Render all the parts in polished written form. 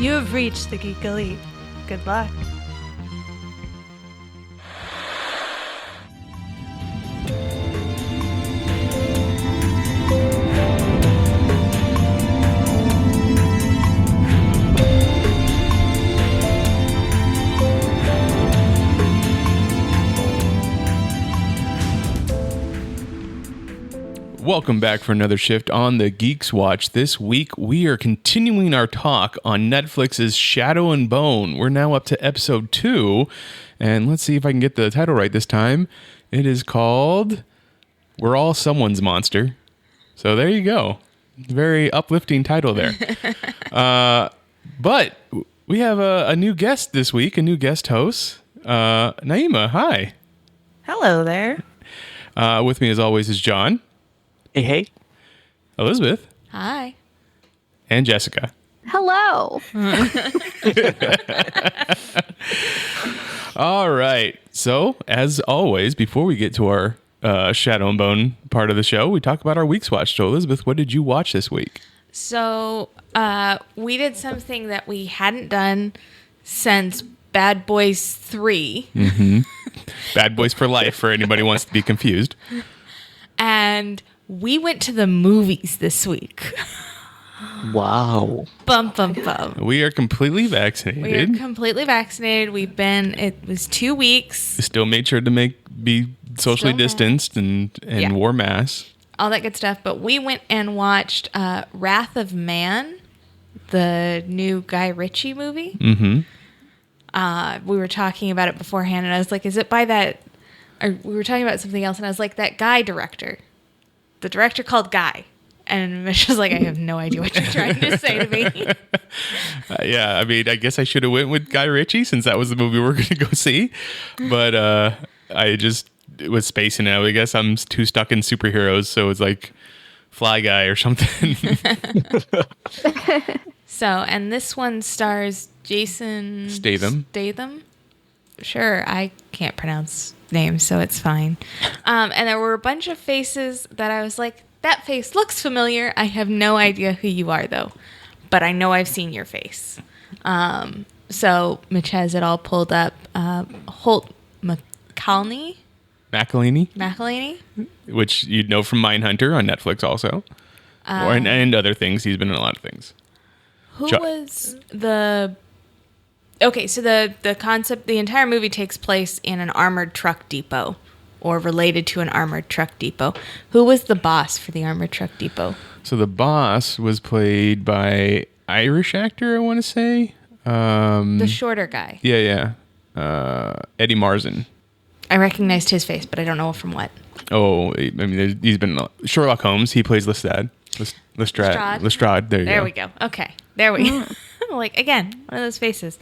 You have reached the Geek Elite. Good luck. Welcome back for another shift on the Geeks Watch. This week, we are continuing our talk on Netflix's Shadow and Bone. We're now up to episode 2, and let's see if I can get the title right this time. It is called We're All Someone's Monster. So there you go. Very uplifting title there. But we have a new guest this week, a new guest host. Naima, hi. Hello there. With me, as always, is John. Hey. Elizabeth. Hi. And Jessica. Hello. All right. So, as always, before we get to our Shadow and Bone part of the show, we talk about our week's watch. So, Elizabeth, what did you watch this week? So, we did something that we hadn't done since Bad Boys 3. Mm-hmm. Bad Boys for Life, for anybody who wants to be confused. And we went to the movies this week. Wow. Bum, bum, bum. We are completely vaccinated. We are completely vaccinated. It was 2 weeks. We still made sure to be socially distanced and wore masks. All that good stuff. But we went and watched Wrath of Man, the new Guy Ritchie movie. Mm-hmm. We were talking about it beforehand, and I was like, is it by that... Or we were talking about something else, and I was like, that Guy director. The director called Guy. And Mitch was like, I have no idea what you're trying to say to me. Yeah, I mean, I guess I should have went with Guy Ritchie since that was the movie we were going to go see. But I just was spacing out. I guess I'm too stuck in superheroes, so it's like Fly Guy or something. So, and this one stars Jason Statham. Sure, I can't pronounce names, so it's fine. And there were a bunch of faces that I was like, that face looks familiar. I have no idea who you are, though. But I know I've seen your face. So Mitch has it all pulled up. Holt McCallany? McElhaney? Which you'd know from Mindhunter on Netflix also. And other things. He's been in a lot of things. Who was the... Okay, so the concept, the entire movie takes place in an armored truck depot, or related to an armored truck depot. Who was the boss for the armored truck depot? So the boss was played by Irish actor, I want to say. The shorter guy. Yeah. Eddie Marsan. I recognized his face, but I don't know from what. Oh, I mean, he's been in Sherlock Holmes. He plays Lestrade. Lestrade. There you go. There we go. Okay. There we go. Like, again, one of those faces.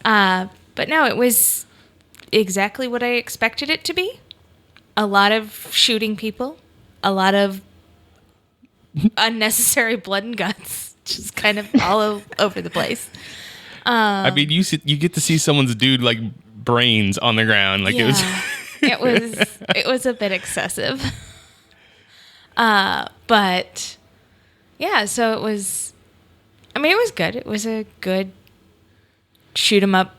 But no, it was exactly what I expected it to be. A lot of shooting people. A lot of unnecessary blood and guts. Just kind of all over the place. I mean, you get to see someone's dude, like, brains on the ground. Like, yeah, it was a bit excessive. But, yeah, so it was... I mean, it was good. It was a good shoot 'em up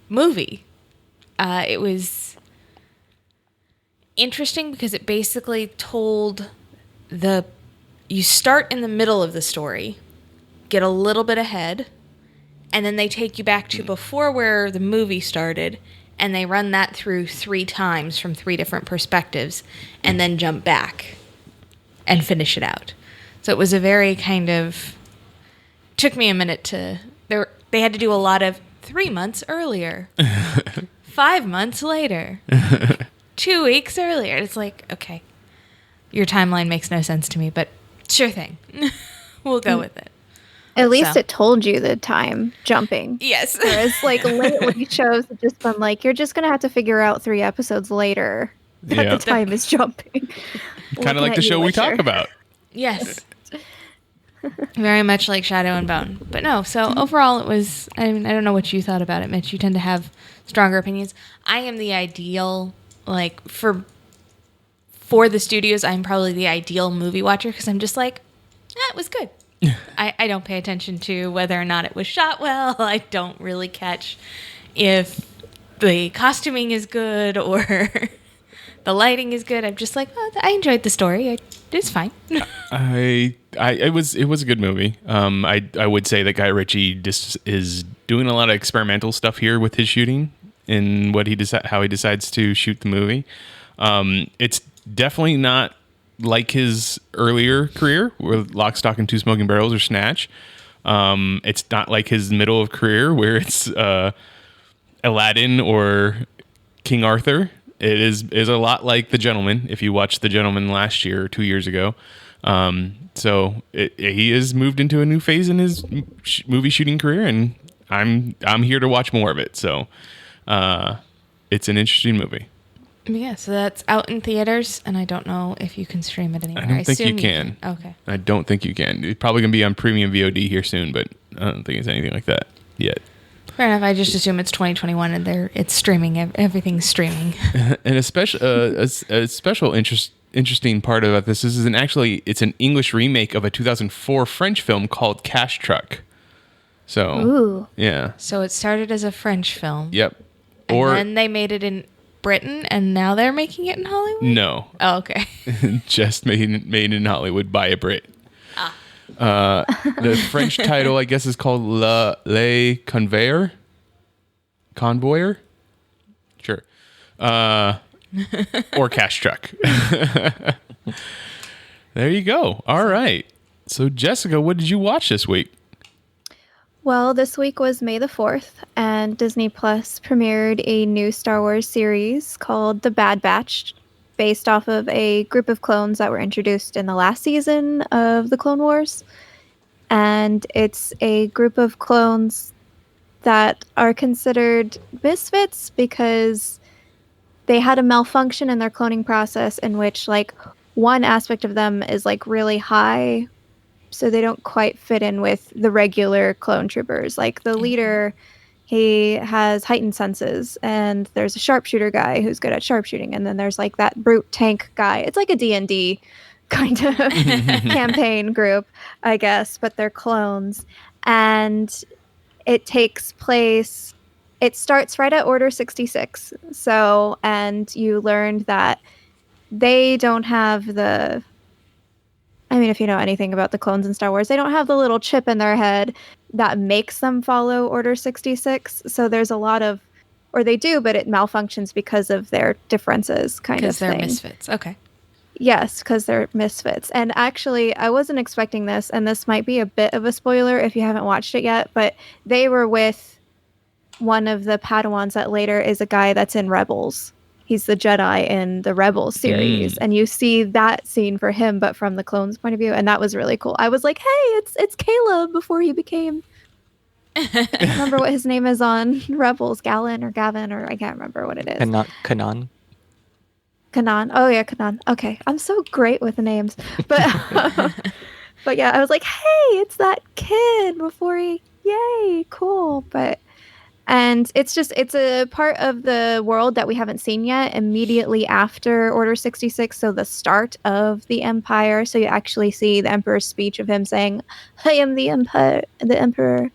movie. It was interesting because it basically told you start in the middle of the story, get a little bit ahead, and then they take you back to before where the movie started, and they run that through 3 times from 3 different perspectives, and then jump back and finish it out. So it was a very kind of... Took me a minute to... They had to do a lot of 3 months earlier, 5 months later, 2 weeks earlier. It's like, okay, your timeline makes no sense to me, but sure thing. We'll go with it. At least it told you the time jumping. Yes. Whereas like lately shows have just been like, you're just going to have to figure out 3 episodes later that the time is jumping. Kind of like the show we talk about. Yes. Very much like Shadow and Bone. But no, so overall it was... I mean, I don't know what you thought about it, Mitch. You tend to have stronger opinions. I am the ideal... Like, for the studios, I'm probably the ideal movie watcher because I'm just like, it was good. I don't pay attention to whether or not it was shot well. I don't really catch if the costuming is good or the lighting is good. I'm just like, oh, I enjoyed the story. It's fine. It was a good movie. I would say that Guy Ritchie just is doing a lot of experimental stuff here with his shooting and how he decides to shoot the movie. It's definitely not like his earlier career, where Lock, Stock, and Two Smoking Barrels or Snatch. It's not like his middle of career, where it's Aladdin or King Arthur. It is a lot like The Gentleman, if you watched The Gentleman last year or 2 years ago. So he has moved into a new phase in his movie shooting career, and I'm here to watch more of it. So it's an interesting movie. Yeah, so that's out in theaters, and I don't know if you can stream it anywhere. I don't think you assume can. Okay. I don't think you can. It's probably going to be on premium VOD here soon, but I don't think it's anything like that yet. Fair enough. I just assume it's 2021 and it's streaming. Everything's streaming. And a special interesting part about this is it's an English remake of a 2004 French film called Cash Truck. So, Ooh. yeah. So it started as a French film. Yep. And then they made it in Britain, and now they're making it in Hollywood? No. Oh, okay. Just made in Hollywood by a Brit. The French title, I guess, is called Le Convoyeur. Convoyeur? Sure. Or Cash Truck. There you go. All right. So, Jessica, what did you watch this week? Well, this week was May the 4th, and Disney Plus premiered a new Star Wars series called The Bad Batch, based off of a group of clones that were introduced in the last season of the Clone Wars. And it's a group of clones that are considered misfits because they had a malfunction in their cloning process in which, like, one aspect of them is, like, really high, so they don't quite fit in with the regular clone troopers. Like, the leader, he has heightened senses, and there's a sharpshooter guy who's good at sharpshooting, and then there's, like, that brute tank guy. It's like a D&D kind of campaign group, I guess, but they're clones. And it takes place... It starts right at Order 66. So, and you learned that they don't have the... I mean, if you know anything about the clones in Star Wars, they don't have the little chip in their head that makes them follow Order 66. So there's a lot of... Or they do, but it malfunctions because of their differences, kind of Because they're thing. misfits. Okay. Yes, because they're misfits. And actually, I wasn't expecting this, and this might be a bit of a spoiler if you haven't watched it yet, but they were with one of the Padawans that later is a guy that's in Rebels. He's the Jedi in the Rebels series, and you see that scene for him, but from the clones' point of view, and that was really cool. I was like, hey, it's Caleb before he became... I don't remember what his name is on Rebels, Gavin, or I can't remember what it is. Kanan. Kanan. Oh yeah, Kanan. Okay, I'm so great with the names, but but yeah, I was like, hey, it's that kid before he. Yay, cool. And it's a part of the world that we haven't seen yet. Immediately after Order 66, so the start of the Empire. So you actually see the Emperor's speech of him saying, "I am the Emperor,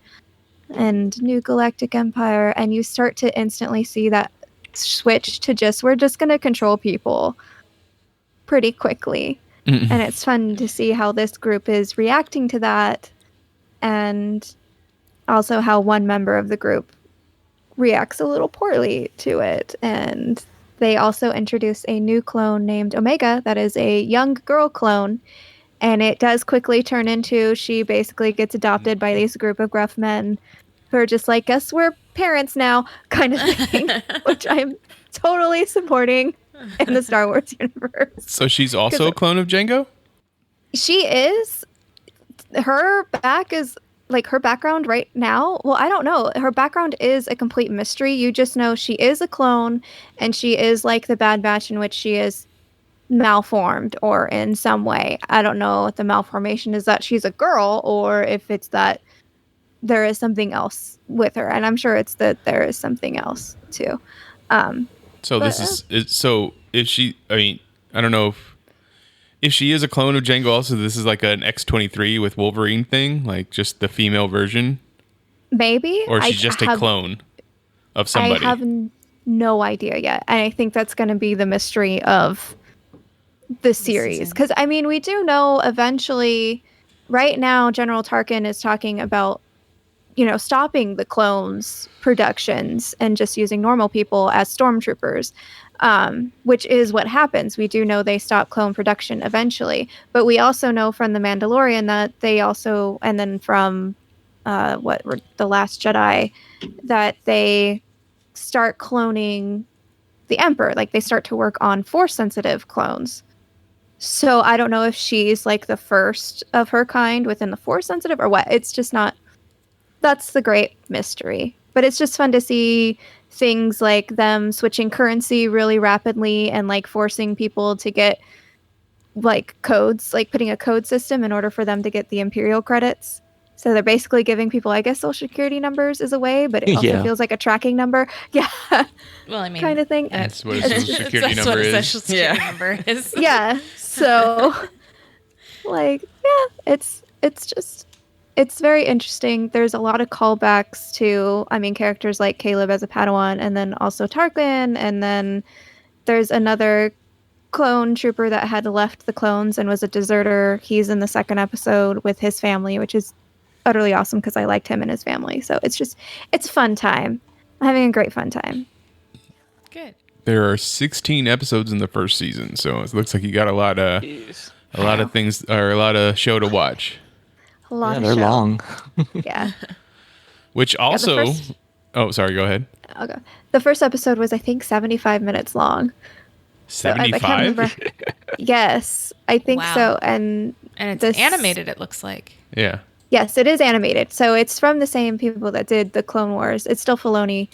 and New Galactic Empire," and you start to instantly see that switch to we're just going to control people pretty quickly. And it's fun to see how this group is reacting to that, and also how one member of the group reacts a little poorly to it. And they also introduce a new clone named Omega that is a young girl clone, and it does quickly turn into she basically gets adopted by this group of gruff men who are just like, guess we're parents now, kind of thing, which I'm totally supporting in the Star Wars universe. So she's also a clone of Jango? She is. Her background right now, well, I don't know. Her background is a complete mystery. You just know she is a clone, and she is like the Bad Batch, in which she is malformed or in some way. I don't know if the malformation is that she's a girl or if it's that there is something else with her, and I'm sure it's that there is something else too. So if she, I mean, I don't know if she is a clone of Jango, also this is like an X-23 with Wolverine thing, like just the female version, Maybe. or she's just a clone of somebody. I have no idea yet. And I think that's going to be the mystery of the series. Because, I mean, we do know eventually, right now, General Tarkin is talking about, stopping the clones productions and just using normal people as stormtroopers, which is what happens. We do know they stop clone production eventually. But we also know from The Mandalorian that they also, and then from The Last Jedi, that they start cloning the Emperor. Like, they start to work on Force-sensitive clones. So I don't know if she's like the first of her kind within the Force-sensitive or what. It's just not... That's the great mystery. But it's just fun to see things like them switching currency really rapidly and like forcing people to get like codes, like putting a code system in order for them to get the Imperial credits. So they're basically giving people, I guess, social security numbers is a way, but it also feels like a tracking number. Yeah. Well, I mean, kind of thing. That's what a social security that's number what a is. social security number is. Yeah. So, like, yeah, it's very interesting. There's a lot of callbacks to, I mean, characters like Caleb as a Padawan, and then also Tarkin, and then there's another clone trooper that had left the clones and was a deserter. He's in the second episode with his family, which is utterly awesome because I liked him and his family. So it's fun time. I'm having a great fun time. Good. There are 16 episodes in the first season, so it looks like you got a lot of things, or a lot of show to watch. A lot of they're show. long. Yeah. Which also, first- oh, sorry, go ahead. Okay. The first episode was, I think, 75 minutes long. So I can't 75? remember. Yes, I think Wow. so. And it's animated, it looks like. Yeah. Yes, it is animated. So it's from the same people that did the Clone Wars. It's still Filoni,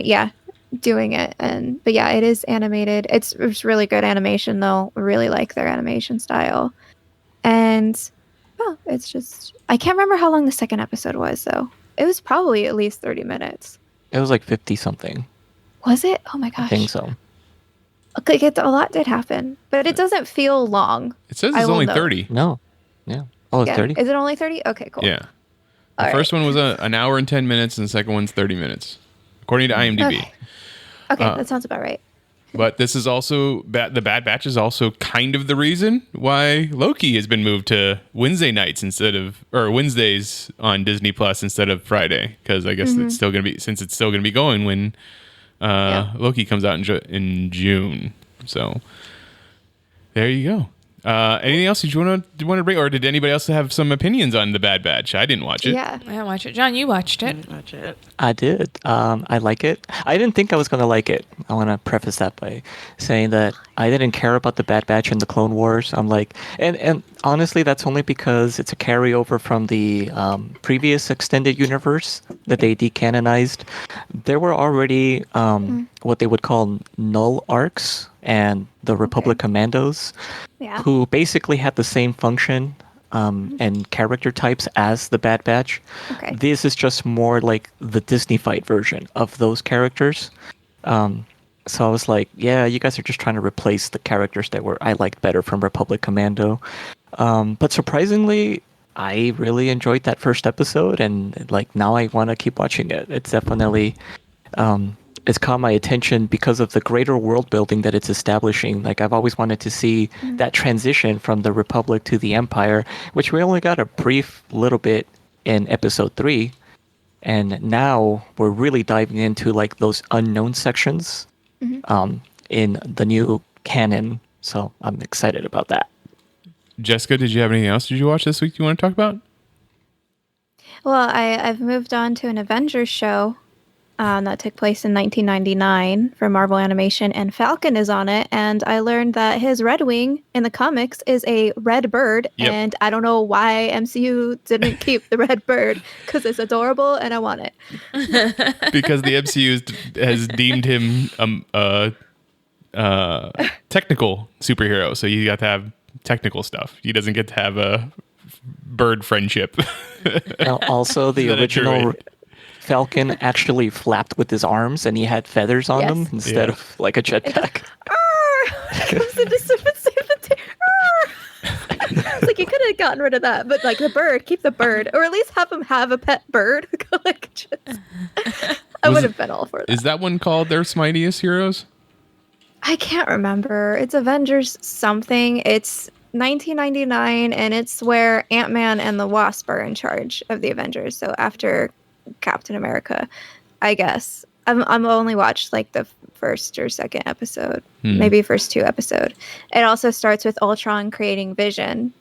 yeah, doing it. But yeah, it is animated. It's really good animation, though. I really like their animation style. And it's just, I can't remember how long the second episode was, though. It was probably at least 30 minutes. It was like 50 something. Was it? Oh my gosh. I think so. Okay, a lot did happen, but it doesn't feel long. It says I it's will only note. 30. No. Yeah. Oh, it's Yeah. 30? Is it only 30? Okay, cool. Yeah. The All first right. one was an hour and 10 minutes, and the second one's 30 minutes, according to IMDb. Okay, that sounds about right. But this is also, the Bad Batch is also kind of the reason why Loki has been moved to Wednesday nights or Wednesdays on Disney Plus instead of Friday. Because I guess it's still going to be going when Loki comes out in June. So there you go. Anything else you want to bring, or did anybody else have some opinions on the Bad Batch? I didn't watch it. Yeah. I didn't watch it. John, you watched it. Watch it. I did. I like it. I didn't think I was going to like it. I want to preface that by saying that I didn't care about the Bad Batch and the Clone Wars. I'm like, and honestly, that's only because it's a carryover from the previous extended universe that they decanonized. There were already what they would call null arcs and the Republic Commandos, Yeah. who basically had the same function and character types as the Bad Batch. Okay. This is just more like the Disney-fied version of those characters. So I was like, yeah, you guys are just trying to replace the characters that I liked better from Republic Commando. But surprisingly, I really enjoyed that first episode, and like now I want to keep watching it. It's definitely it's caught my attention because of the greater world building that it's establishing. Like, I've always wanted to see that transition from the Republic to the Empire, which we only got a brief little bit in episode 3. And now we're really diving into like those unknown sections in the new canon. So I'm excited about that. Jessica, did you have anything else did you watch this week you want to talk about? Well, I've moved on to an Avengers show that took place in 1999 for Marvel Animation, and Falcon is on it. And I learned that his Red Wing in the comics is a red bird, and I don't know why MCU didn't keep the red bird because it's adorable and I want it. Because the MCU has deemed him technical superhero, so you got to have technical stuff. He doesn't get to have a bird friendship. Now, also, the Is that a original droid? Falcon actually flapped with his arms, and he had feathers on Yes. him instead of like a jetpack. Comes in to save the day. was like, you could have gotten rid of that, but like the bird, keep the bird, or at least have him have a pet bird. Like, just, I would have been all for that. Is that one called Their Mightiest Heroes? I can't remember. It's Avengers something. It's 1999, and it's where Ant-Man and the Wasp are in charge of the Avengers. So after Captain America, I guess. I've only watched like the first or second episode, maybe first 2 episode. It also starts with Ultron creating Vision.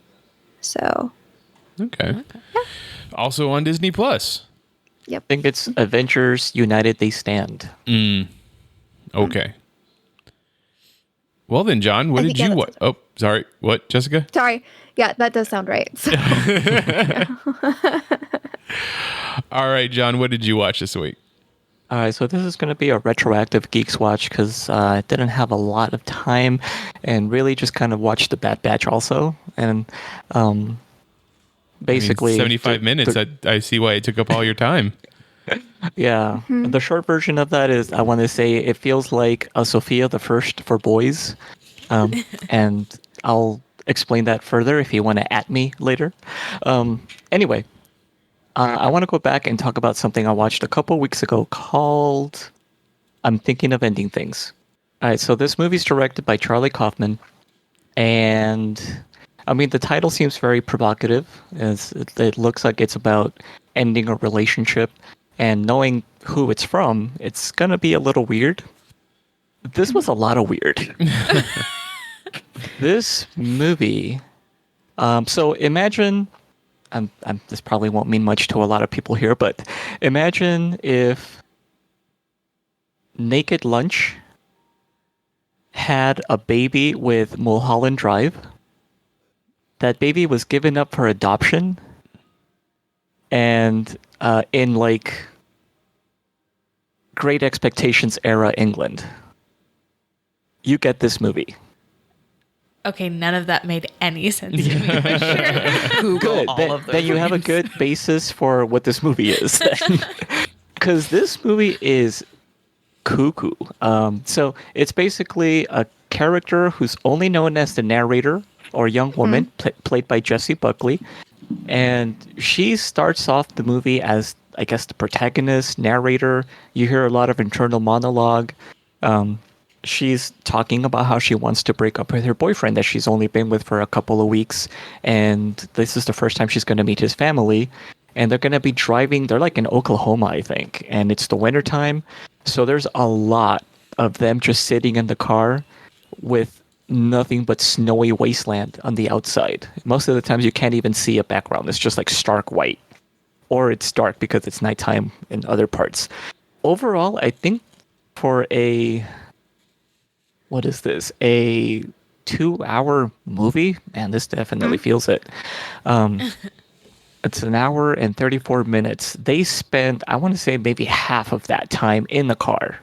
So. Okay. Yeah. Also on Disney Plus. Yep. I think it's Avengers United They Stand. Okay. Well then, John, what did you watch? Oh, sorry. What, Jessica? Sorry. Yeah, that does sound right. So, All right, John, what did you watch this week? All right, so this is going to be a retroactive Geeks watch because I didn't have a lot of time and really just kind of watched The Bad Batch also. And basically... 75 minutes, I see why it took up all your time. Yeah. The short version of that is I want to say it feels like a Sophia the First for boys. And I'll explain that further if you want to at me later. Anyway, I want to go back and talk about something I watched a couple weeks ago called I'm Thinking of Ending Things. All right, so this movie's directed by Charlie Kaufman. And I mean, the title seems very provocative. It looks like it's about ending a relationship. And knowing who it's from, it's going to be a little weird. This was a lot of weird. This movie... so imagine... this probably won't mean much to a lot of people here, but imagine if Naked Lunch had a baby with Mulholland Drive. That baby was given up for adoption. And in like Great Expectations era England. You get this movie. Okay, none of that made any sense to me. For sure. Google Good. all of those. Then you have a good basis for what this movie is. Because this movie is cuckoo. So it's basically a character who's only known as the narrator or young woman, played by Jessie Buckley. And she starts off the movie as, I guess, the protagonist, narrator. You hear a lot of internal monologue. She's talking about how she wants to break up with her boyfriend that she's only been with for a couple of weeks. And this is the first time she's going to meet his family. And they're going to be driving. They're like in Oklahoma, I think. And it's the wintertime. So there's a lot of them just sitting in the car with nothing but snowy wasteland on the outside. Most of the times you can't even see a background. It's just like stark white. Or it's dark because it's nighttime in other parts. Overall, I think for a... What is this? A 2-hour movie? Man, this definitely feels it. It's an hour and 34 minutes. They spent, I want to say, maybe half of that time in the car.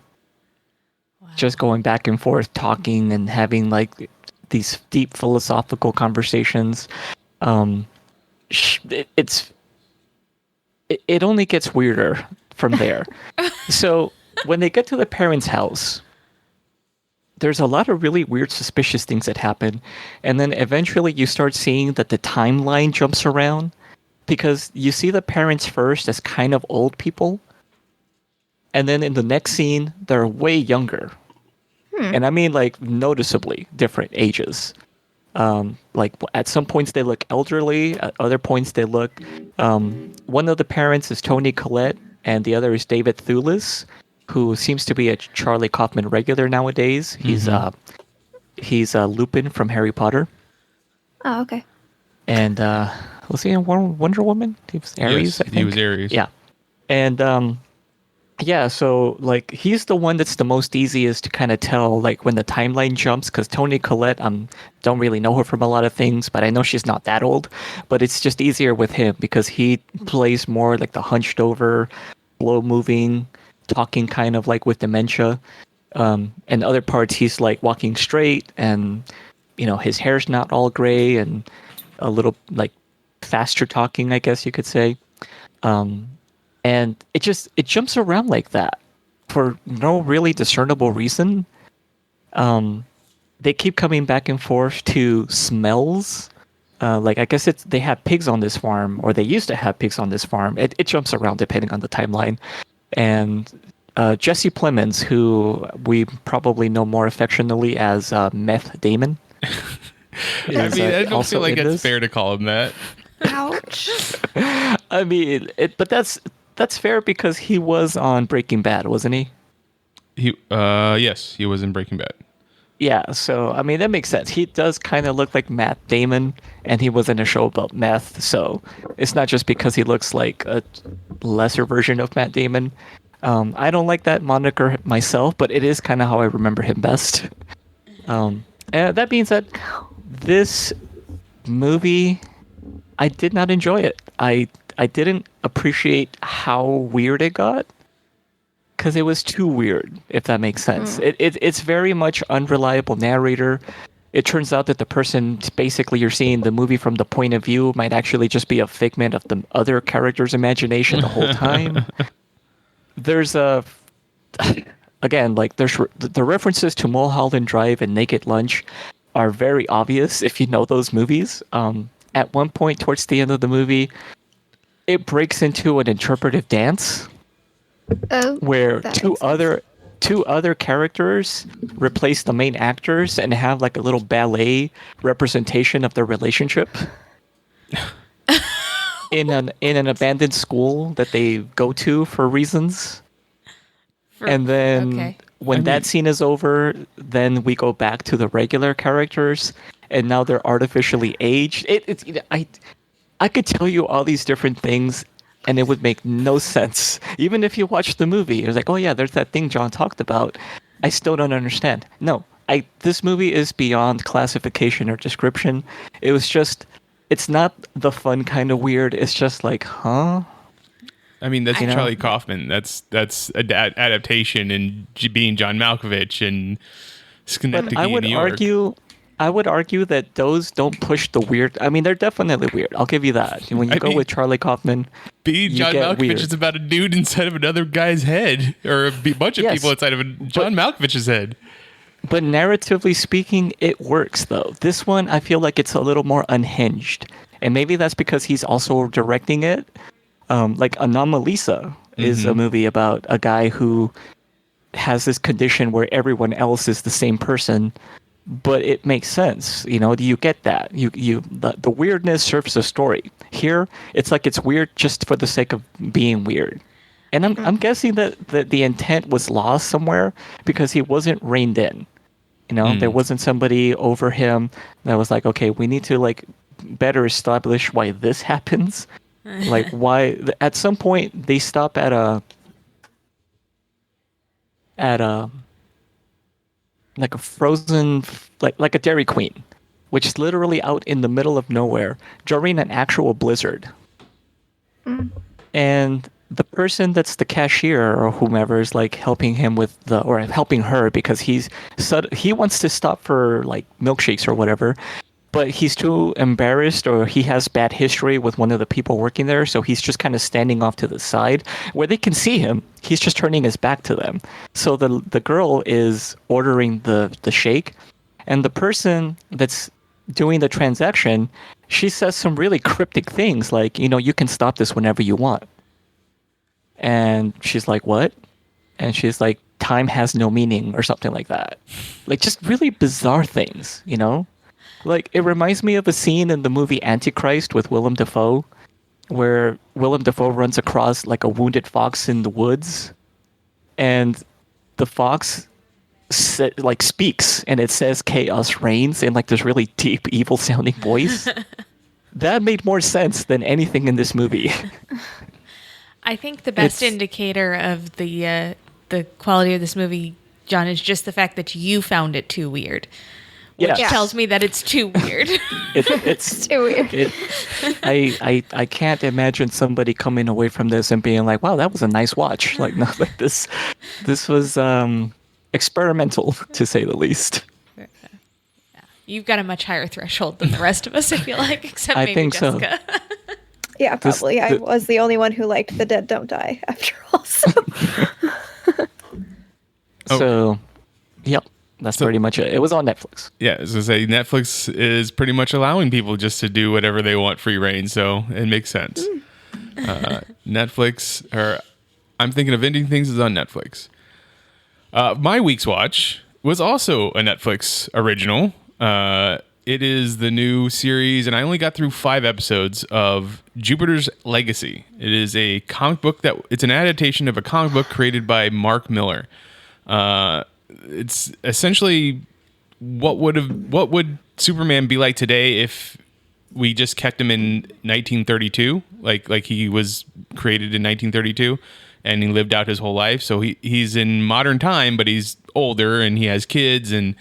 Wow. Just going back and forth, talking and having like these deep philosophical conversations. It only gets weirder from there. So when they get to the parents' house, there's a lot of really weird, suspicious things that happen. And then eventually you start seeing that the timeline jumps around because you see the parents first as kind of old people. And then in the next scene, they're way younger. And I mean like noticeably different ages. Like at some points they look elderly. At other points they look... one of the parents is Toni Collette and the other is David Thewlis, who seems to be a Charlie Kaufman regular nowadays. He's Lupin from Harry Potter. Oh, okay. And was he in Wonder Woman? He was Ares, Yes, I think. he was Ares. Yeah. And yeah, so like he's the one that's the most easiest to kind of tell like when the timeline jumps, because Toni Collette, don't really know her from a lot of things, but I know she's not that old. But it's just easier with him because he plays more like the hunched over, slow moving, talking kind of like with dementia. And other parts he's like walking straight and, you know, his hair's not all gray and a little like faster talking, I guess you could say. And it jumps around like that for no really discernible reason. They keep coming back and forth to smells like I guess they have pigs on this farm, or they used to have pigs on this farm. It jumps around depending on the timeline. And Jesse Plemons, who we probably know more affectionately as Meth Damon. I mean, I don't feel like it's fair to call him that. Ouch. I mean, but that's fair because he was on Breaking Bad, wasn't he? Yes, he was in Breaking Bad. Yeah, so I mean that makes sense. He does kind of look like Matt Damon, and he was in a show about meth, so it's not just because he looks like a lesser version of Matt Damon. I don't like that moniker myself, but it is kind of how I remember him best. And that being said, this movie, I did not enjoy it. I didn't appreciate how weird it got. Because it was too weird, if that makes sense. It's very much unreliable narrator. It turns out that the person, basically you're seeing the movie from the point of view, might actually just be a figment of the other character's imagination the whole time. There's again, like the references to Mulholland Drive and Naked Lunch are very obvious if you know those movies. At one point towards the end of the movie, it breaks into an interpretive dance. Oh, Where that two makes other characters replace the main actors and have like a little ballet representation of their relationship in an abandoned school that they go to for reasons. And then when that scene is over, then we go back to the regular characters, and now they're artificially aged. I could tell you all these different things, and it would make no sense. Even if you watch the movie, it was like, oh yeah, there's that thing John talked about. I still don't understand. No, this movie is beyond classification or description. It was just, it's not the fun kind of weird. It's just like, huh? I mean, that's Charlie Kaufman. That's adaptation and being John Malkovich and Schenectady, New York. I would argue that those don't push the weird. I mean, they're definitely weird. I'll give you that. When you go with Charlie Kaufman, being John Malkovich weird. is about a dude inside of another guy's head, or a bunch of people inside of John Malkovich's head. But narratively speaking, it works though. This one, I feel like it's a little more unhinged, and maybe that's because he's also directing it. Like Anomalisa is a movie about a guy who has this condition where everyone else is the same person. But it makes sense, you know. Do you get that? The weirdness serves the story. Here, it's like it's weird just for the sake of being weird, and I'm guessing that the intent was lost somewhere because he wasn't reined in. You know, there wasn't somebody over him that was like, okay, we need to like better establish why this happens. Like why? At some point, they stop at a like a frozen, like a Dairy Queen, which is literally out in the middle of nowhere during an actual blizzard. And the person that's the cashier or whomever is like helping him with or helping her because he wants to stop for like milkshakes or whatever, but he's too embarrassed or he has bad history with one of the people working there, so he's just kind of standing off to the side where they can see him. He's just turning his back to them. So the girl is ordering the shake, and the person that's doing the transaction, she says some really cryptic things like, you know, you can stop this whenever you want. And she's like, what? And she's like, time has no meaning or something like that. Like just really bizarre things, you know? Like, it reminds me of a scene in the movie Antichrist with Willem Dafoe, where Willem Dafoe runs across, like, a wounded fox in the woods, and the fox, speaks, and it says chaos reigns in, like, this really deep, evil-sounding voice. That made more sense than anything in this movie. I think the best indicator of the quality of this movie, John, is just the fact that you found it too weird. Which tells me that it's too weird. It's too weird. I can't imagine somebody coming away from this and being like, "Wow, that was a nice watch." Like, no, like this was experimental to say the least. Yeah. You've got a much higher threshold than the rest of us, I feel like, except maybe think Jessica. So. Yeah, probably. I was the only one who liked The Dead Don't Die, after all. So, So, yep. That's pretty much it. It was on Netflix. Yeah, as I say, Netflix is pretty much allowing people just to do whatever they want, free reign. So it makes sense. Netflix, or I'm thinking of ending things is on Netflix. My week's watch was also a Netflix original. It is the new series, and I only got through 5 episodes of Jupiter's Legacy. It is a comic book it's an adaptation of a comic book created by Mark Miller. It's essentially what would Superman be like today if we just kept him in 1932, like he was created in 1932, and he lived out his whole life. So he's in modern time, but he's older and he has kids, and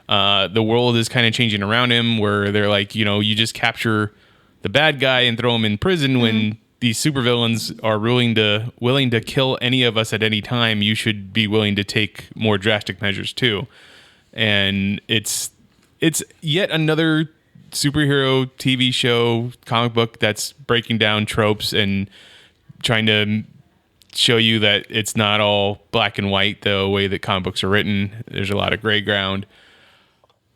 the world is kind of changing around him, where they're like, you just capture the bad guy and throw him in prison when these supervillains are willing to kill any of us at any time. You should be willing to take more drastic measures too. And it's yet another superhero TV show, comic book that's breaking down tropes and trying to show you that it's not all black and white the way that comic books are written. There's a lot of gray ground.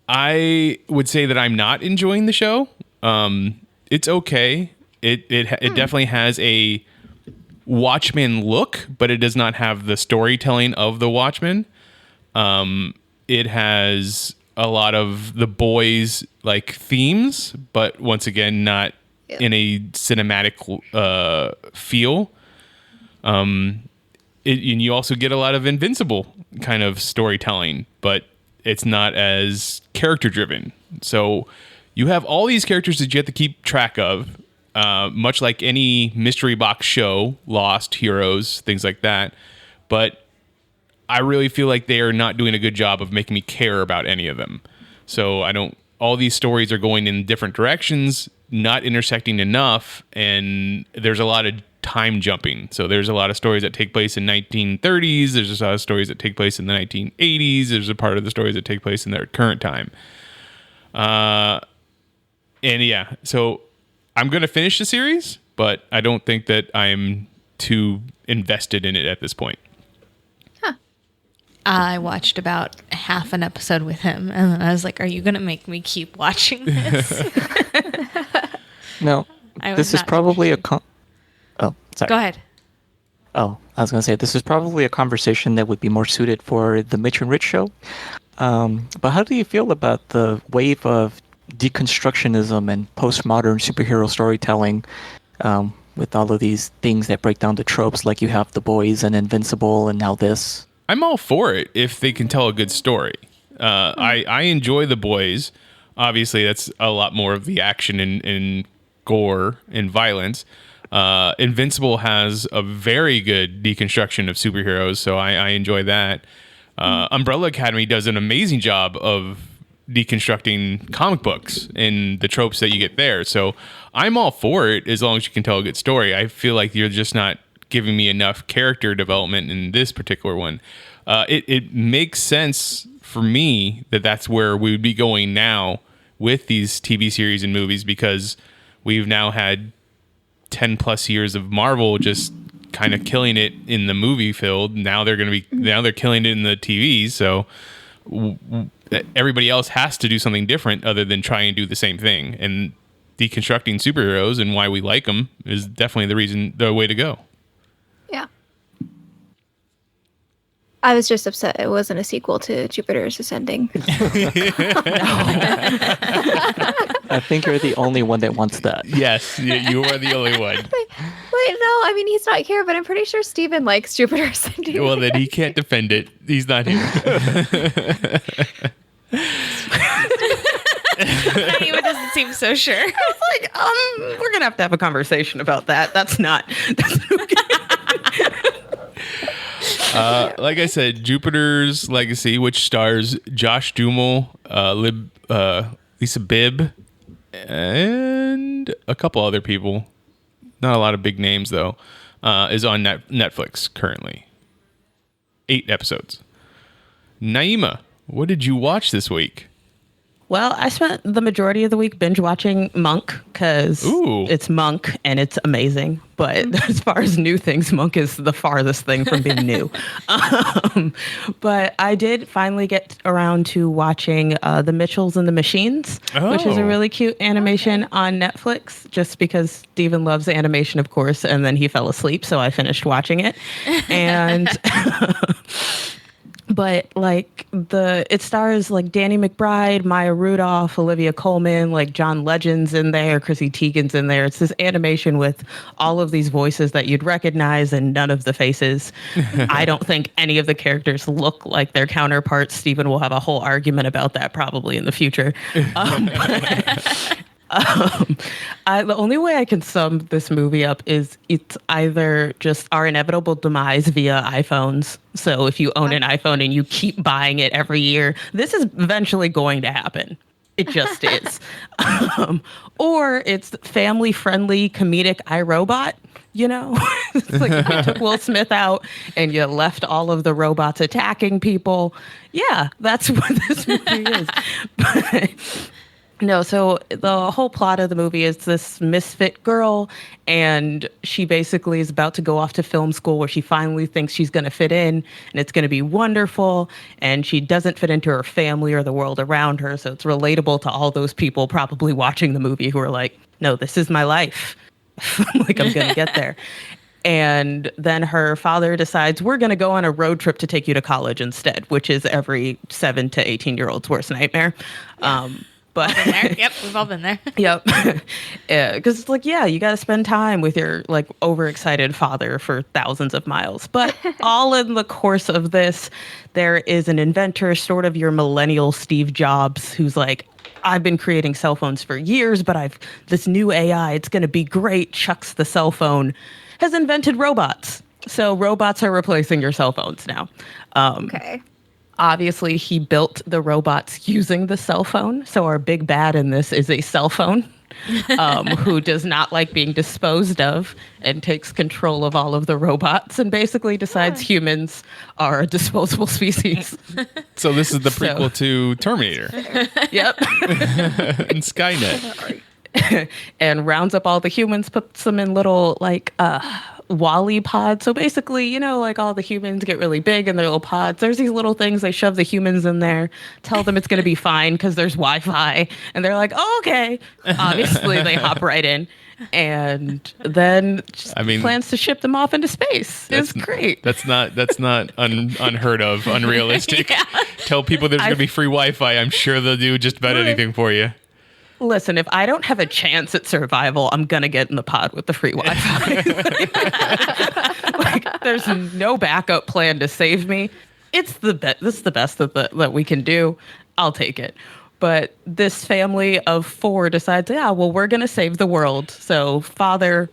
I would say that I'm not enjoying the show. It's okay. It definitely has a Watchmen look, but it does not have the storytelling of the Watchmen. It has a lot of the boys like themes, but once again, not in a cinematic feel. And you also get a lot of Invincible kind of storytelling, but it's not as character driven. So you have all these characters that you have to keep track of, much like any mystery box show, Lost, Heroes, things like that. But I really feel like they are not doing a good job of making me care about any of them. So all these stories are going in different directions, not intersecting enough, and there's a lot of time jumping. So there's a lot of stories that take place in 1930s. There's a lot of stories that take place in the 1980s. There's a part of the stories that take place in their current time. So I'm going to finish the series, but I don't think that I'm too invested in it at this point. I watched about half an episode with him, and then I was like, are you going to make me keep watching this? No, this is probably Oh, sorry. Go ahead. Oh, I was going to say, this is probably a conversation that would be more suited for the Mitch and Rich show. But how do you feel about the wave of deconstructionism and postmodern superhero storytelling with all of these things that break down the tropes, like you have The Boys and Invincible and now this? I'm all for it if they can tell a good story. I enjoy The Boys. Obviously, that's a lot more of the action and gore and violence. Invincible has a very good deconstruction of superheroes, so I enjoy that. Umbrella Academy does an amazing job of deconstructing comic books and the tropes that you get there. So I'm all for it as long as you can tell a good story. I feel like you're just not giving me enough character development in this particular one. It makes sense for me that that's where we would be going now with these TV series and movies, because we've now had 10 plus years of Marvel just kind of killing it in the movie field. Now they're killing it in the TV. So everybody else has to do something different other than try and do the same thing. And deconstructing superheroes and why we like them is definitely the way to go. Yeah. I was just upset it wasn't a sequel to Jupiter's Ascending. I think you're the only one that wants that. Yes, you are the only one. Wait, no, I mean, he's not here, but I'm pretty sure Steven likes Jupiter Ascending. Well, then he can't defend it. He's not here. He doesn't seem so sure. I was like, we're gonna have a conversation about that. That's okay. Like I said, Jupiter's Legacy, which stars Josh Duhamel, Lisa Bibb, and a couple other people. Not a lot of big names, though. Is on Netflix currently. 8 episodes. Naima, what did you watch this week? Well, I spent the majority of the week binge watching Monk because it's Monk and it's amazing. But as far as new things, Monk is the farthest thing from being new. But I did finally get around to watching The Mitchells and the Machines, which is a Oh. really cute animation on Netflix, just because Steven loves animation, of course, and then he fell asleep, so I finished watching it. And but like it stars like Danny McBride, Maya Rudolph, Olivia Colman, like John Legend's in there, Chrissy Teigen's in there. It's this animation with all of these voices that you'd recognize and none of the faces. I don't think any of the characters look like their counterparts. Stephen will have a whole argument about that probably in the future. The only way I can sum this movie up is it's either just our inevitable demise via iPhones. So if you own an iPhone and you keep buying it every year, this is eventually going to happen. It just is. Or it's family-friendly comedic iRobot. You know, it's like if you took Will Smith out and you left all of the robots attacking people. Yeah, that's what this movie is. But no, so the whole plot of the movie is this misfit girl, and she basically is about to go off to film school where she finally thinks she's going to fit in, and it's going to be wonderful, and she doesn't fit into her family or the world around her, so it's relatable to all those people probably watching the movie who are like, no, this is my life. Like, I'm going to get there. And then her father decides, we're going to go on a road trip to take you to college instead, which is every 7 to 18-year-old's worst nightmare. But Been there. Yep, we've all been there. Yep. Because it's like, yeah, you got to spend time with your like overexcited father for thousands of miles. But all in the course of this, there is an inventor, sort of your millennial Steve Jobs, who's like, I've been creating cell phones for years, but this new AI, it's going to be great, chucks the cell phone, has invented robots. So robots are replacing your cell phones now. Okay. Obviously, he built the robots using the cell phone. So our big bad in this is a cell phone who does not like being disposed of and takes control of all of the robots and basically decides humans are a disposable species. So this is the prequel to Terminator Yep. and Skynet. And rounds up all the humans, puts them in little like Wally pods. So basically, you know, like all the humans get really big in their little pods. There's these little things, they shove the humans in there, tell them it's going to be fine because there's Wi-Fi. And they're like, oh, okay. Obviously, they hop right in. And then plans to ship them off into space. It's great. That's not unheard of, unrealistic. Yeah. Tell people there's going to be free Wi-Fi. I'm sure they'll do just about anything for you. Listen, if I don't have a chance at survival, I'm going to get in the pod with the free Wi-Fi. Like, there's no backup plan to save me. This is the best that we can do. I'll take it. But this family of 4 decides, yeah, well, we're going to save the world. So father,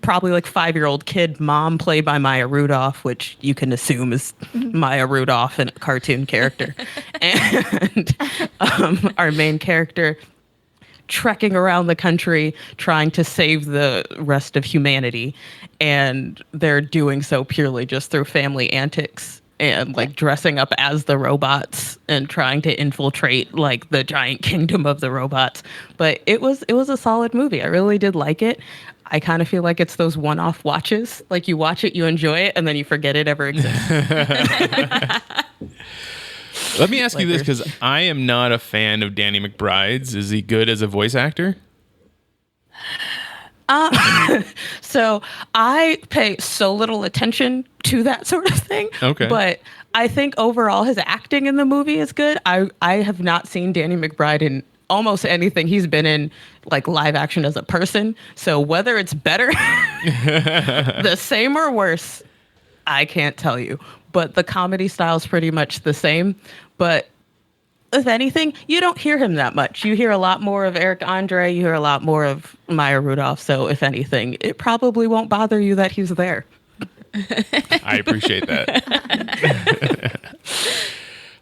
probably like 5-year-old kid, mom played by Maya Rudolph, which you can assume is Maya Rudolph, a cartoon character. And our main character, trekking around the country trying to save the rest of humanity, and they're doing so purely just through family antics and like dressing up as the robots and trying to infiltrate like the giant kingdom of the robots. But it was a solid movie. I really did like it. I kind of feel like it's those one-off watches. Like you watch it, you enjoy it, and then you forget it ever exists. Let me ask you this, because I am not a fan of Danny McBride's. Is he good as a voice actor? So I pay so little attention to that sort of thing. Okay. But I think overall his acting in the movie is good. I have not seen Danny McBride in almost anything he's been in, like live action as a person. So whether it's better, the same or worse, I can't tell you. But the comedy style is pretty much the same. But if anything, you don't hear him that much. You hear a lot more of Eric Andre. You hear a lot more of Maya Rudolph. So if anything, it probably won't bother you that he's there. I appreciate that.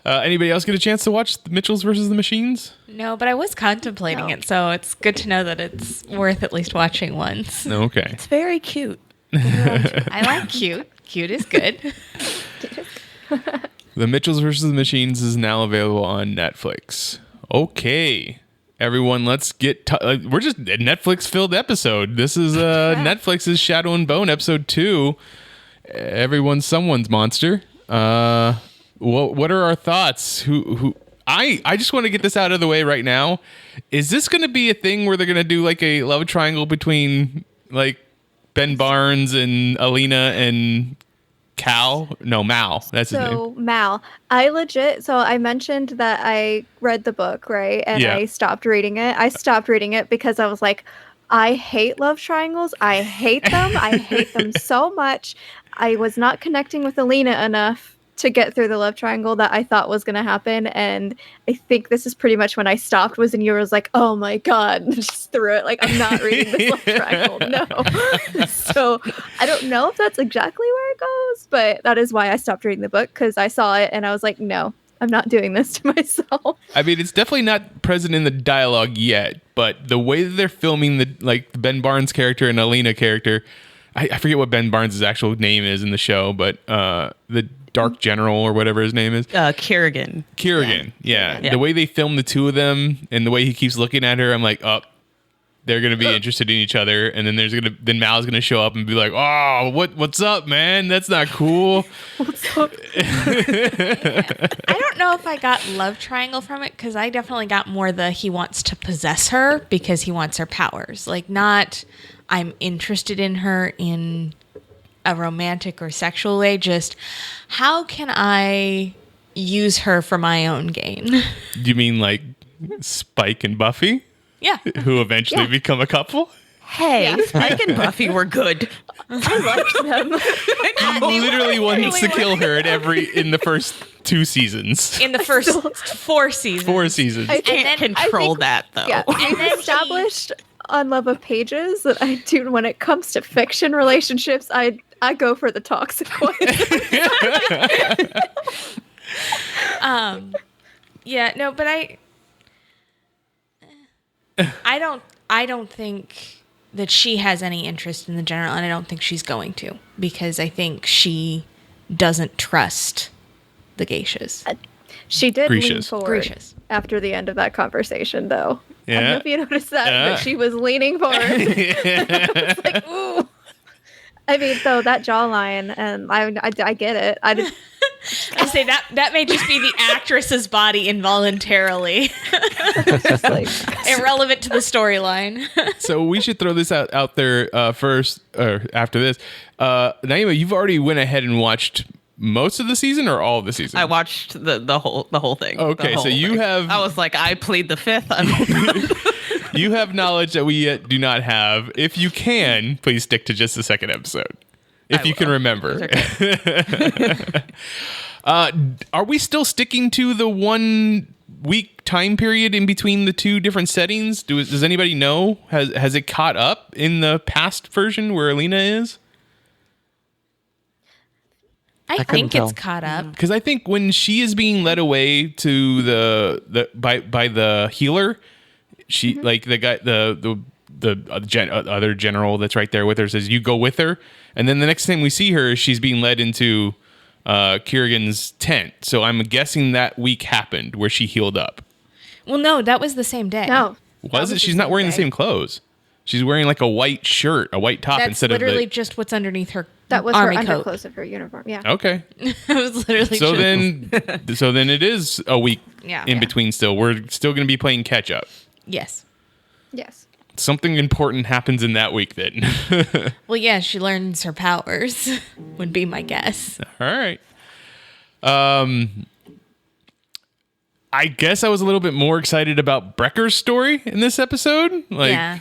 Anybody else get a chance to watch The Mitchells versus the Machines? No, but I was contemplating it, so it's good to know that it's worth at least watching once. Okay. It's very cute. I like cute. Cute is good. The Mitchells versus the Machines is now available on Netflix. Okay. everyone, let's get we're just a Netflix filled episode. This is Netflix's Shadow and Bone episode 2. Everyone's someone's monster. What are our thoughts? I just want to get this out of the way right now. Is this going to be a thing where they're going to do like a love triangle between like Ben Barnes and Alina and Cal? No, Mal. That's his name. So Mal, I mentioned that I read the book, right? And Yeah. I stopped reading it. I stopped reading it because I was like, I hate love triangles. I hate them. I hate them so much. I was not connecting with Alina enough to get through the love triangle that I thought was going to happen. And I think this is pretty much when I stopped was, and you was like, oh my God, and just threw it. Like, I'm not reading this love triangle. No. So I don't know if that's exactly where it goes, but that is why I stopped reading the book, because I saw it and I was like, no, I'm not doing this to myself. I mean, it's definitely not present in the dialogue yet, but the way that they're filming the Ben Barnes character and Alina character, I forget what Ben Barnes' actual name is in the show, but the Dark General or whatever his name is. Kerrigan. Yeah. Yeah. The way they film the two of them and the way he keeps looking at her, I'm like, oh, they're gonna be interested in each other, and then Mal's gonna show up and be like, oh, what's up, man? That's not cool. What's up? I don't know if I got love triangle from it, because I definitely got more he wants to possess her because he wants her powers. Like, not I'm interested in her in a romantic or sexual way, just how can I use her for my own gain? Do you mean like Spike and Buffy, Yeah. who eventually become a couple? Hey, Spike and Buffy were good. I liked them. He literally wants to kill her in the first 2 seasons. In the first 4 seasons. 4 seasons. I Can't then- control that though. Yeah, we've then established on Love of Pages that I do when it comes to fiction relationships, I go for the toxic one. Yeah, no, but I don't think that she has any interest in the general, and I don't think she's going to, because I think she doesn't trust the geishas. She did lean Gracious. forward Gracious. after the end of that conversation, though. I don't know Yeah. if you noticed that, Yeah. but she was leaning forward. It's like, ooh. I mean, though, that jawline, and I get it. I say that may just be the actress's body involuntarily, Just like, irrelevant to the storyline. So we should throw this out there first, or after this. Naima, you've already went ahead and watched most of the season or all of the season? I watched the whole thing. Okay, The whole so you thing. have- I was like, I plead the fifth. You have knowledge that we yet do not have. If you can, please stick to just the second episode. If I you can will. remember. Okay. Are we still sticking to the 1 week time period in between the 2 different settings? Does anybody know? Has it caught up in the past version where Alina is? I couldn't think it's tell. caught up. Because I think when she is being led away to by the healer, she like the guy the other general that's right there with her says, you go with her, and then the next time we see her, she's being led into Kerrigan's tent. So I'm guessing that week happened where she healed up. Well, no, that was the same day. no. Was it? She's not wearing the same clothes. She's wearing like a white shirt, a white top That's instead of literally the. just what's underneath her That was army her coat. underclothes of her uniform. Yeah. Okay. It was literally So just, then it is a week Yeah. in Yeah. between still. We're still going to be playing catch up. yes. Yes. Something important happens in that week then. Well, yeah, she learns her powers, would be my guess. All right. I guess I was a little bit more excited about Brecker's story in this episode. Like Yeah.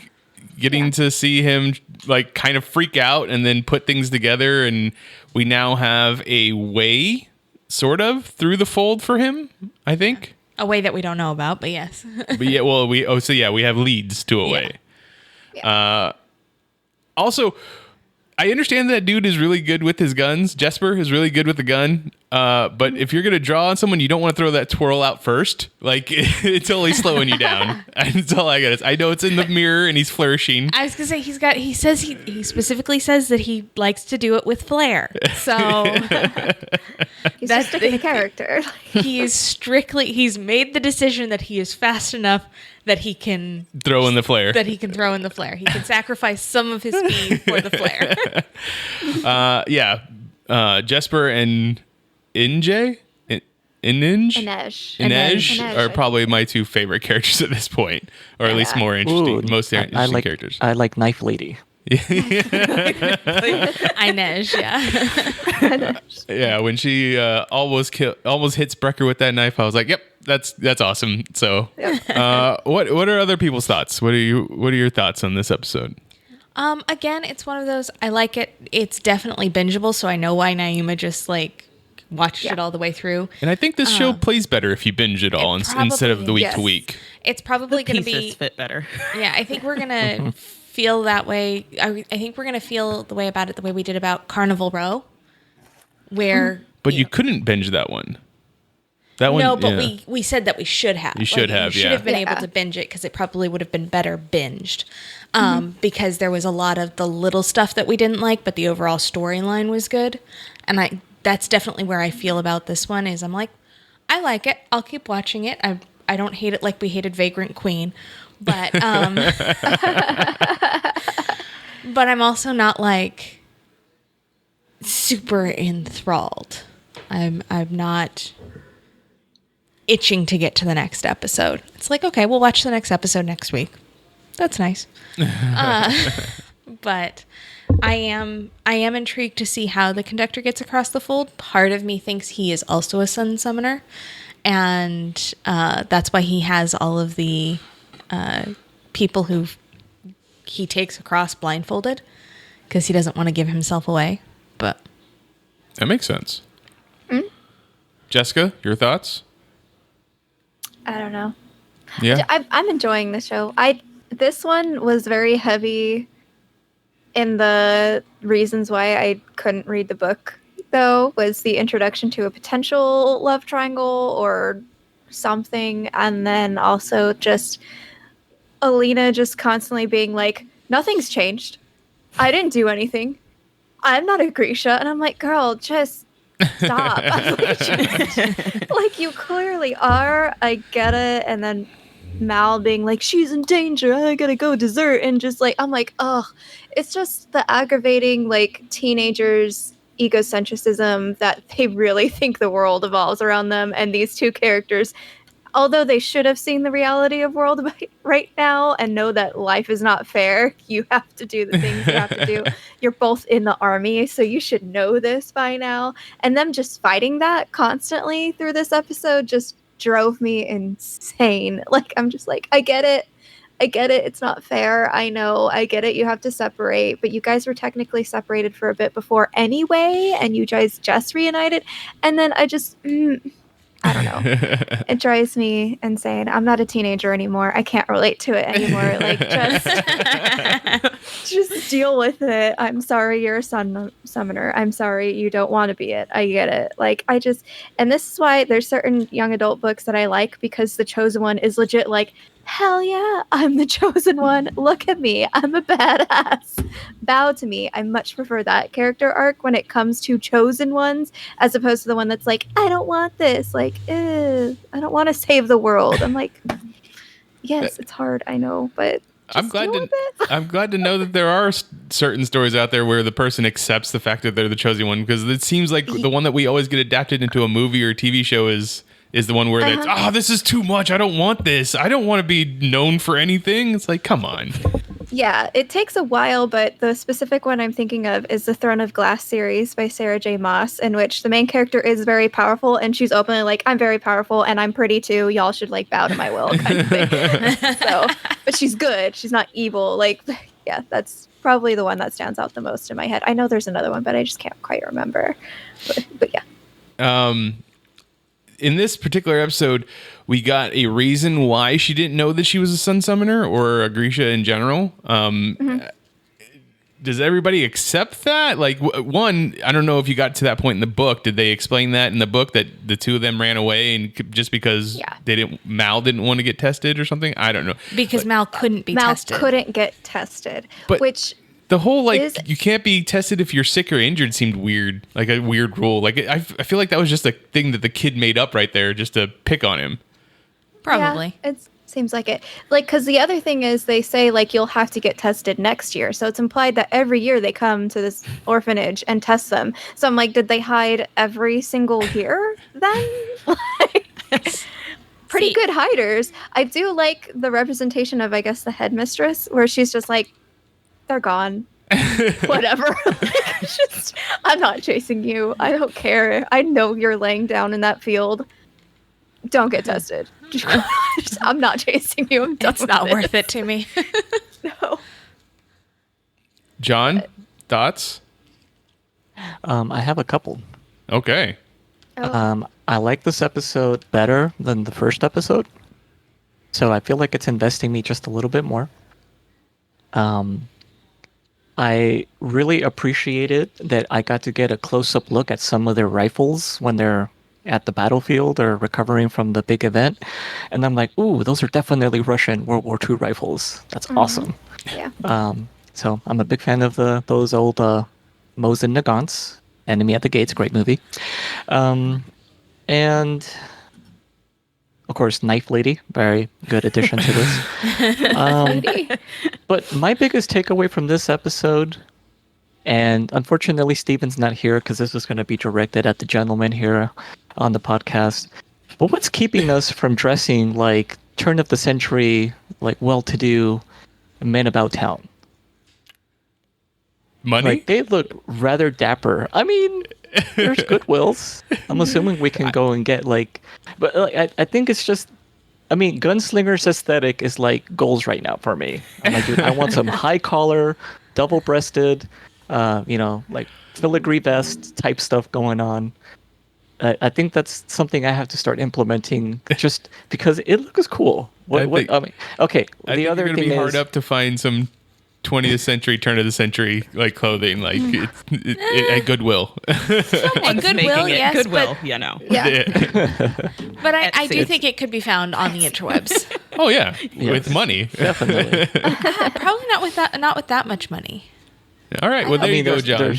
getting to see him like kind of freak out and then put things together, and we now have a way sort of through the fold for him, I think. A way that we don't know about, but yes. But yeah, well, we have leads to a way. Also, I understand that dude is really good with his guns. Jesper is really good with the gun. But if you're gonna draw on someone, you don't want to throw that twirl out first. Like it's only slowing you down. That's all I got. I know it's in the mirror and he's flourishing. I was gonna say he says he specifically says that he likes to do it with flair. So He's just sticking the character. he's made the decision that he is fast enough that he can Throw in the flare. He can sacrifice some of his speed for the flare. Jesper and Inej Inej are probably my two favorite characters at this point, or at least more interesting, most interesting characters. I like Knife Lady. Inej, yeah. Yeah, when she almost hits Brecker with that knife, I was like, "Yep, that's awesome." So, what are other people's thoughts? What are your thoughts on this episode? Again, it's one of those. I like it. It's definitely bingeable, so I know why Naima just watched it all the way through. And I think this show plays better if you binge it all instead of the week to week. It's probably going to be fit better. Yeah, I think we're gonna feel that way. I think we're gonna feel the way about it the way we did about Carnival Row, where. But you couldn't binge that one. No, but we said that we should have. You should have, We should have been able to binge it because it probably would have been better binged. Because there was a lot of the little stuff that we didn't like, but the overall storyline was good. And that's definitely where I feel about this one is I'm like, I like it. I'll keep watching it. I don't hate it like we hated Vagrant Queen. But but I'm also not like super enthralled. I'm not itching to get to the next episode. It's like, okay, we'll watch the next episode next week. That's nice. But I am intrigued to see how the conductor gets across the fold. Part of me thinks he is also a sun summoner, and that's why he has all of the people who he takes across blindfolded, because he doesn't want to give himself away. But that makes sense. Jessica, your thoughts? I don't know. Yeah, I'm enjoying the show. This one was very heavy in the reasons why I couldn't read the book, though, was the introduction to a potential love triangle or something, and then also just Alina just constantly being like, nothing's changed. I didn't do anything. I'm not a Grisha. And I'm like, girl, just stop. Like, you clearly are. I get it. And then Mal being like, she's in danger. I gotta go desert. And just like, I'm like, ugh. It's just the aggravating, like, teenagers' egocentricism that they really think the world evolves around them. And these two characters, although they should have seen the reality of world right now and know that life is not fair, you have to do the things you have to do. You're both in the army, so you should know this by now. And them just fighting that constantly through this episode just drove me insane. Like, I'm just like, I get it. It's not fair. I know. I get it. You have to separate. But you guys were technically separated for a bit before anyway, and you guys just reunited. And then I just... I don't know. It drives me insane. I'm not a teenager anymore. I can't relate to it anymore. Like, just deal with it. I'm sorry you're a sun summoner. I'm sorry you don't want to be it. I get it. Like, and this is why there's certain young adult books that I like, because the chosen one is legit like, hell yeah, I'm the chosen one. Look at me. I'm a badass. Bow to me. I much prefer that character arc when it comes to chosen ones, as opposed to the one that's like, I don't want this. Like, I don't want to save the world. I'm like, yes, it's hard. I know, but I'm glad to know that there are certain stories out there where the person accepts the fact that they're the chosen one, because it seems like the one that we always get adapted into a movie or TV show is the one where that's, this is too much. I don't want this. I don't want to be known for anything. It's like, come on. Yeah, it takes a while, but the specific one I'm thinking of is the Throne of Glass series by Sarah J. Maas, in which the main character is very powerful, and she's openly like, I'm very powerful, and I'm pretty too. Y'all should, like, bow to my will, kind of thing. So, but she's good. She's not evil. Like, yeah, that's probably the one that stands out the most in my head. I know there's another one, but I just can't quite remember. But yeah. In this particular episode, we got a reason why she didn't know that she was a sun summoner or a Grisha in general. does everybody accept that? Like, one, I don't know if you got to that point in the book. Did they explain that in the book that the two of them ran away and just because Mal didn't want to get tested or something? I don't know. Because Mal couldn't be tested. Mal couldn't get tested, But which the whole is, you can't be tested if you're sick or injured seemed weird, like a weird rule. Like I feel like that was just a thing that the kid made up right there just to pick on him. Probably. Yeah, it seems like it. Like, because the other thing is they say, like, you'll have to get tested next year. So it's implied that every year they come to this orphanage and test them. So I'm like, did they hide every single year then? Pretty good hiders. I do like the representation of, I guess, the headmistress, where she's just like, they're gone. Whatever. I'm not chasing you. I don't care. I know you're laying down in that field. Don't get tested. I'm not chasing you. I'm done. It's not worth it to me. No. John, thoughts? I have a couple. Okay. I like this episode better than the first episode. So I feel like it's investing me just a little bit more. I really appreciated that I got to get a close-up look at some of their rifles when they're at the battlefield or recovering from the big event. And I'm like, ooh, those are definitely Russian World War II rifles. That's awesome. Yeah. So I'm a big fan of those old Moes and Nagants. Enemy at the Gates, great movie. And of course, Knife Lady, very good addition to this. But my biggest takeaway from this episode, and unfortunately Steven's not here because this is going to be directed at the gentleman here on the podcast, but what's keeping us from dressing like turn of the century, like well-to-do men about town? Money? Like, they look rather dapper. I mean, there's Goodwills. I'm assuming we can go and get but I think it's just, I mean, Gunslinger's aesthetic is like goals right now for me. I'm like, dude, I want some high collar, double-breasted, like filigree vest type stuff going on. I think that's something I have to start implementing just because it looks cool. I think The other you're gonna thing be is hard up to find some 20th century, turn of the century like clothing, like at Goodwill. At Goodwill, yes. Goodwill, but, you know. Yeah. But I do think it could be found on the interwebs. Oh yeah, Yes. with money. definitely. Probably not with that much money. All right, well there you go, John.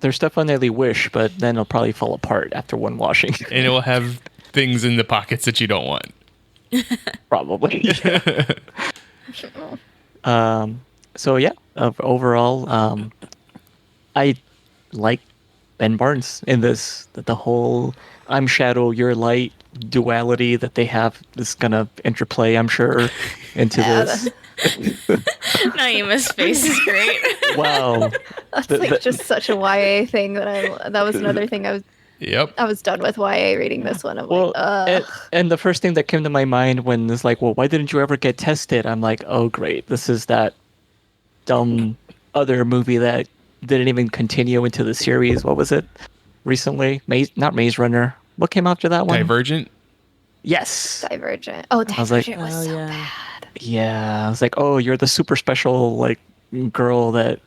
There's definitely Wish, but then it'll probably fall apart after one washing. And it will have things in the pockets that you don't want. Probably. So yeah, overall, I like Ben Barnes in this. The whole I'm Shadow, you're Light duality that they have is gonna interplay, I'm sure, into this. Naima's face is great. Wow. That's just such a YA thing that was another thing Yep. I was done with YA reading this one. I'm Well, like, ugh. and the first thing that came to my mind when it's like, well, why didn't you ever get tested? I'm like, oh, great. This is that dumb other movie that didn't even continue into the series. What was it recently? Not Maze Runner. What came after that one? Divergent. Yes. Divergent. Oh, was like, Divergent was so bad. Yeah. I was like, oh, you're the super special girl that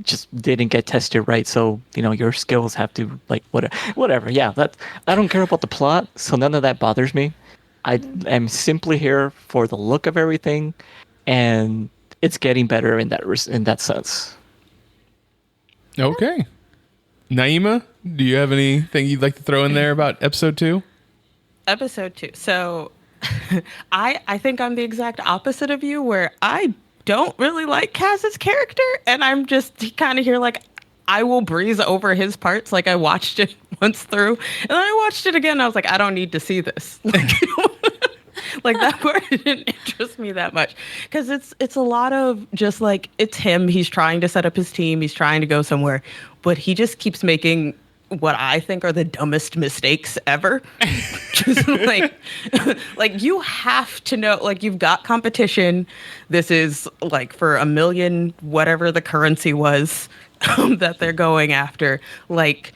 just didn't get tested right, so your skills have to whatever. Yeah, that I don't care about the plot, so none of that bothers me. I am simply here for the look of everything, and it's getting better in that sense. Okay. Naima, do you have anything you'd like to throw in there about episode 2? Episode 2. So I think I'm the exact opposite of you, where I don't really like Kaz's character, and I'm just kind of here like I will breeze over his parts. Like, I watched it once through, and then I watched it again, and I was like, I don't need to see this. Like that part didn't interest me that much, because it's a lot of just like, it's him. He's trying to set up his team. He's trying to go somewhere, but he just keeps making what I think are the dumbest mistakes ever. Just like you have to know, like, you've got competition. This is like for 1 million, whatever the currency was that they're going after. Like,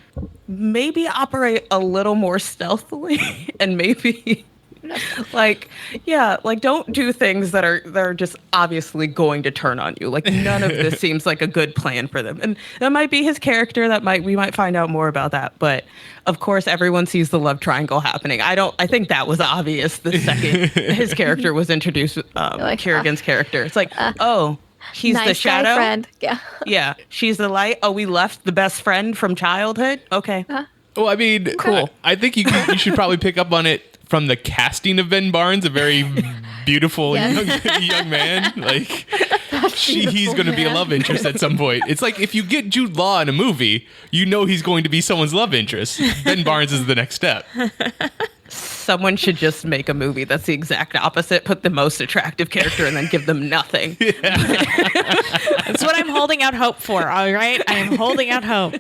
maybe operate a little more stealthily and maybe Like, yeah, like don't do things that are just obviously going to turn on you. Like none of this seems like a good plan for them. And that might be his character. We might find out more about that. But of course everyone sees the love triangle happening. I think that was obvious the second his character was introduced, like, Kerrigan's character. It's like, oh, he's nice the shadow. guy friend. Yeah. Yeah, she's the light. Oh, we left the best friend from childhood. Okay. Well, I mean, Cool. I think you should probably pick up on it from the casting of Ben Barnes, a very beautiful young man. Like, he's going to be a love interest at some point. It's like if you get Jude Law in a movie, you know he's going to be someone's love interest. Ben Barnes is the next step. Someone should just make a movie that's the exact opposite. Put the most attractive character and then give them nothing. That's what I'm holding out hope for. All right, I am holding out hope.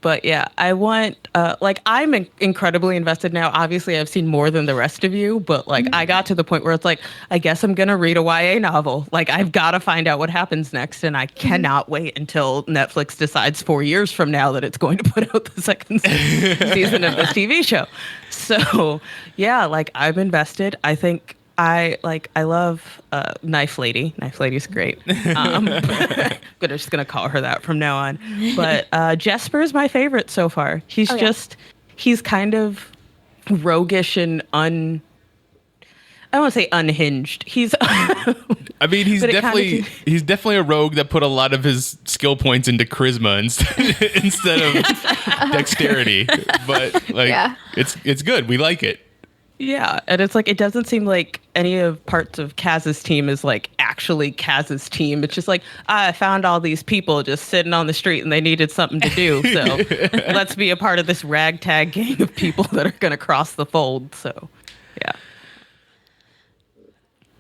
But yeah, I want, I'm incredibly invested now. Obviously, I've seen more than the rest of you, but I got to the point where it's like, I guess I'm going to read a YA novel. Like, I've got to find out what happens next. And I cannot wait until Netflix decides 4 years from now that it's going to put out the second season of this TV show. So yeah, I'm invested. I think I love Knife Lady. Knife Lady's great. I'm just gonna call her that from now on. But Jesper is my favorite so far. He's he's kind of roguish and I don't want to say unhinged. He's I mean, he's definitely a rogue that put a lot of his skill points into charisma instead of dexterity. But it's good. We like it. Yeah, and it's it doesn't seem like any of parts of Kaz's team is actually Kaz's team. It's just I found all these people just sitting on the street and they needed something to do. So let's be a part of this ragtag gang of people that are going to cross the fold. So, yeah.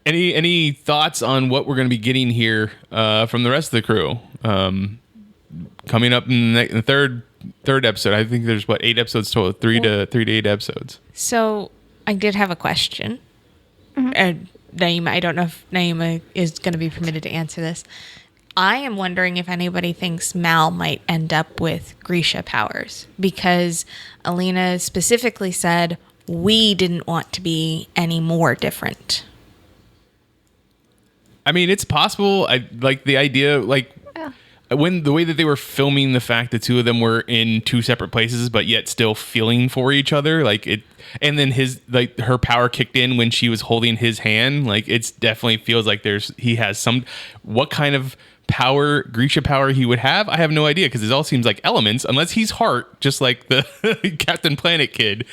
Any thoughts on what we're going to be getting here from the rest of the crew? Coming up in the third episode. I think there's 8 episodes total, 3 to 8 episodes. So I did have a question. And Naima, I don't know if Naima is going to be permitted to answer this. I am wondering if anybody thinks Mal might end up with Grisha powers, because Alina specifically said we didn't want to be any more different. I mean, it's possible. I like the idea, when the way that they were filming the fact the two of them were in 2 separate places, but yet still feeling for each other, and then her power kicked in when she was holding his hand. It's definitely feels like he has what kind of power, Grisha power he would have. I have no idea, because it all seems like elements, unless he's heart, just like the Captain Planet kid.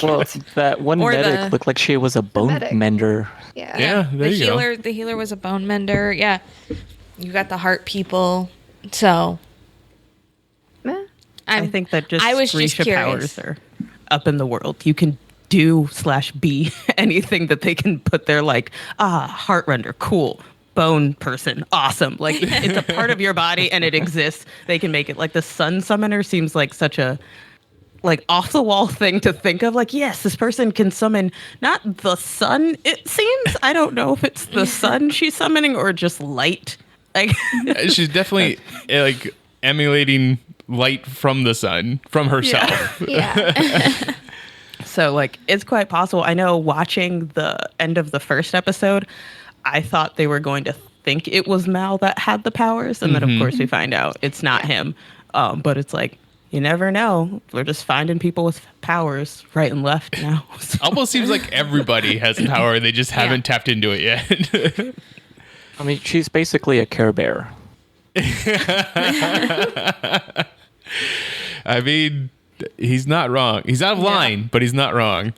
Well, that one medic looked like she was a bone mender. Yeah, there you go. The healer was a bone mender. Yeah. You got the heart people. So I think that I was just Grisha curious. powers are up in the world. You can do/be anything that they can put there, heart render, cool. Bone person, awesome. It's a part of your body and it exists. They can make it. The sun summoner seems like such a off the wall thing to think of. Yes, this person can summon not the sun, it seems. I don't know if it's the sun she's summoning or just light. She's definitely emulating light from the sun, from herself. Yeah. So it's quite possible. I know watching the end of the first episode, I thought they were going to think it was Mal that had the powers. And then of course we find out it's not him. But it's you never know. We're just finding people with powers right and left now. Almost seems like everybody has power. They just haven't tapped into it yet. I mean, she's basically a Care Bear. I mean, he's not wrong. He's out of line, but he's not wrong.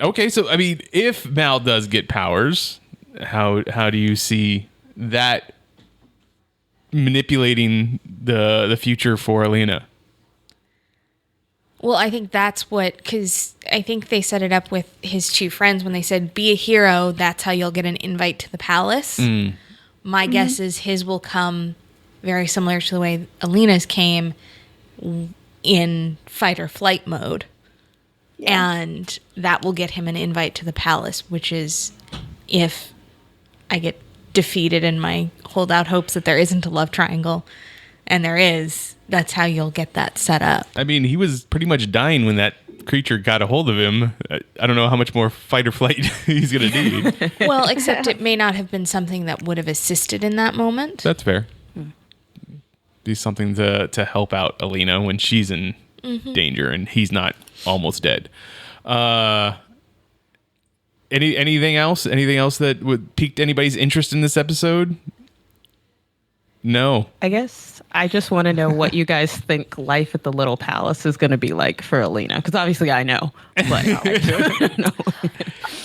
Okay, so I mean, if Mal does get powers, how do you see that manipulating the future for Alina? Well, I think that's because I think they set it up with his 2 friends when they said, be a hero, that's how you'll get an invite to the palace. My guess is his will come very similar to the way Alina's came, in fight or flight mode. Yeah. And that will get him an invite to the palace, which is if I get defeated in my holdout hopes that there isn't a love triangle, and there is, that's how you'll get that set up. I mean, he was pretty much dying when that creature got a hold of him. I don't know how much more fight or flight he's going to need. Well, except it may not have been something that would have assisted in that moment. That's fair. Be something to help out Alina when she's in danger and he's not almost dead. Anything else? Anything else that would piqued anybody's interest in this episode? No. I guess I just want to know what you guys think life at the Little Palace is going to be like for Alina. Because obviously I know. But no.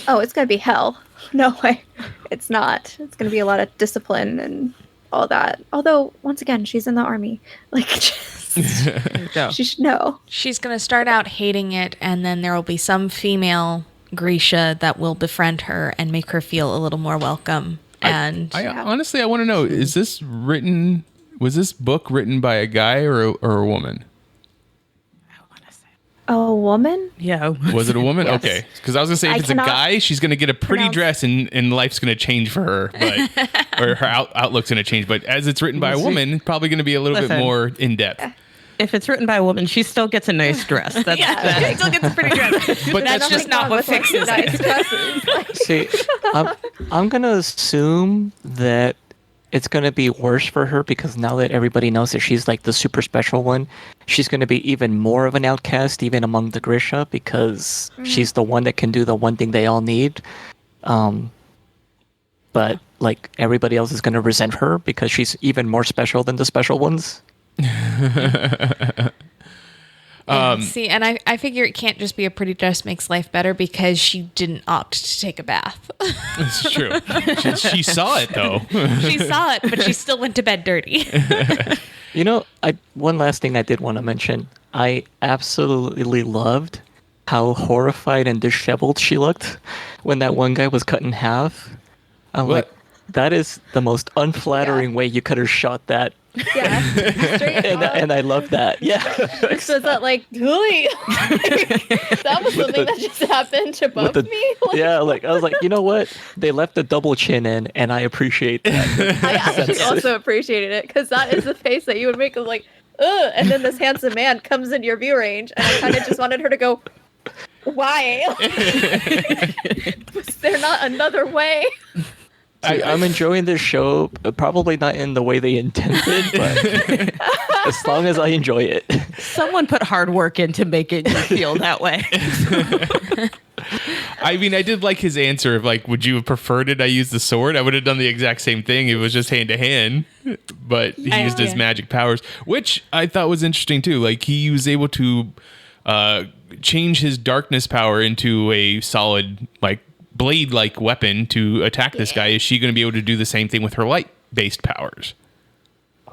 Oh, it's going to be hell. No way. It's not. It's going to be a lot of discipline and all that. Although, once again, she's in the army. Like, she should know. She's going to start out hating it, and then there will be some female Grisha that will befriend her and make her feel a little more welcome. And honestly, I want to know, was this book written by a guy or a woman? A woman? Yeah. Was it a woman? Yes. Okay. Because I was going to say, if it's a guy, she's going to get a pretty dress and life's going to change for her. But, or her outlook's going to change. But as it's written by a woman, probably going to be a little bit more in-depth. If it's written by a woman, she still gets a nice dress. She still gets a pretty dress. But that's just not what fixes nice it. dresses. See, I'm going to assume that it's going to be worse for her because now that everybody knows that she's like the super special one, she's going to be even more of an outcast even among the Grisha because she's the one that can do the one thing they all need. But like everybody else is going to resent her because she's even more special than the special ones. See, and I figure it can't just be a pretty dress makes life better because she didn't opt to take a bath. It's true. She saw it, though. She saw it, but she still went to bed dirty. You know, one last thing I did want to mention. I absolutely loved how horrified and disheveled she looked when that one guy was cut in half. I'm like, that is the most unflattering way you could have shot that. Yeah. Straight up. And I love that. Yeah. So is that like, really? That was something that just happened to both me? Yeah, like I was like, you know what? They left the double chin in, and I appreciate that. I actually also appreciated it because that is the face that you would make of like, ugh. And then this handsome man comes into your view range, and I kind of just wanted her to go, why? Was there not another way? I'm enjoying this show, probably not in the way they intended, but as long as I enjoy it. Someone put hard work in to make it feel that way. I mean, I did like his answer of like, would you have preferred it? I used the sword. I would have done the exact same thing. It was just hand to hand, but he used his magic powers, which I thought was interesting too. Like he was able to change his darkness power into a solid like blade-like weapon to attack this guy. Is she going to be able to do the same thing with her light-based powers?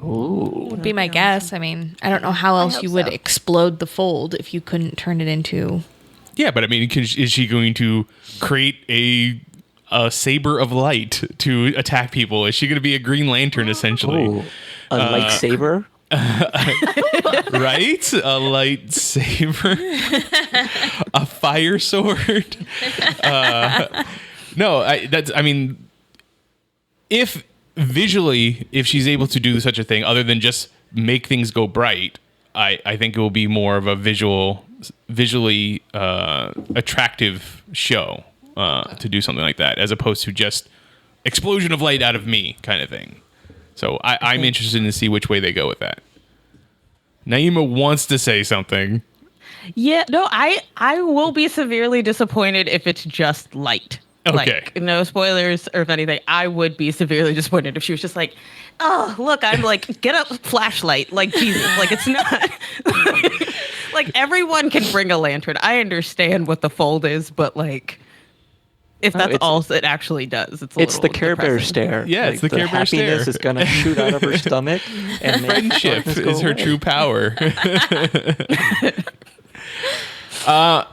Ooh. Would be my guess. I mean, I don't know how else you would explode the fold if you couldn't turn it into... Yeah, but I mean, is she going to create a saber of light to attack people? Is she going to be a Green Lantern, essentially? Ooh. A lightsaber? Right? A lightsaber? A fire sword? No, I mean, if she's able to do such a thing, other than just make things go bright, I think it will be more of a visually attractive show to do something like that, as opposed to just explosion of light out of me kind of thing. So I'm interested to see which way they go with that. Naima wants to say something. Yeah, no, I will be severely disappointed if it's just light. Okay. Like, no spoilers or if anything. I would be severely disappointed if she was just like, oh, look, I'm like, get a flashlight. Like, Jesus, like, it's not. Like, everyone can bring a lantern. I understand what the fold is, but like, if that's all it actually does, it's the Care Bear stare. Yeah, like, it's the Care Bear stare. Happiness is gonna shoot out of her stomach. And Friendship is her true power. I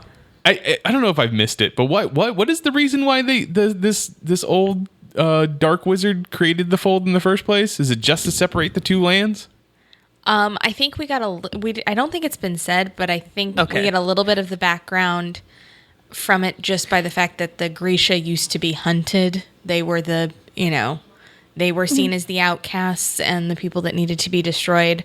don't know if I've missed it, but what is the reason why this old dark wizard created the fold in the first place? Is it just to separate the two lands? I think I don't think it's been said, but I think we get a little bit of the background from it just by the fact that the Grisha used to be hunted. They were the they were seen as the outcasts and the people that needed to be destroyed.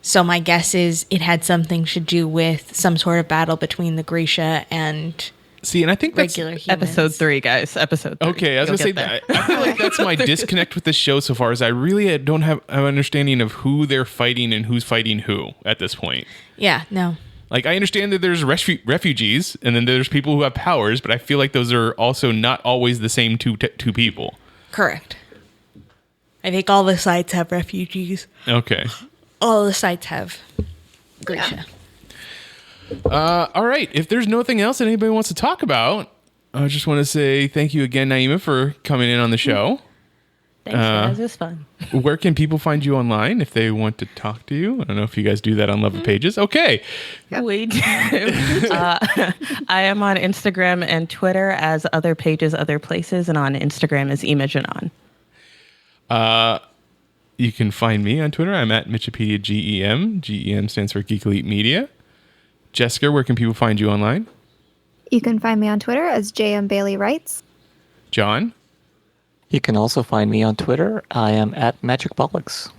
So my guess is it had something to do with some sort of battle between the Grisha and See, and I think that's regular humans. Episode 3, guys. Episode 3. okay. I was You'll gonna say get that. there. I feel like that's my disconnect with the show so far. Is I really don't have an understanding of who they're fighting and who's fighting who at this point. Yeah, no. Like, I understand that there's refugees and then there's people who have powers, but I feel like those are also not always the same two people. Correct. I think all the sites have refugees. Okay. All the sites have Grisha. All right. If there's nothing else that anybody wants to talk about, I just want to say thank you again, Naima, for coming in on the show. Thanks, guys. It was fun. Where can people find you online if they want to talk to you? I don't know if you guys do that on Love Pages. Okay. We do. I am on Instagram and Twitter as Other Pages, Other Places, and on Instagram as Imaginon. You can find me on Twitter. I'm at Mitchipedia GEM. GEM stands for Geek Elite Media. Jessica, where can people find you online? You can find me on Twitter as JM Bailey Writes. John? You can also find me on Twitter. I am at Magic Bollocks.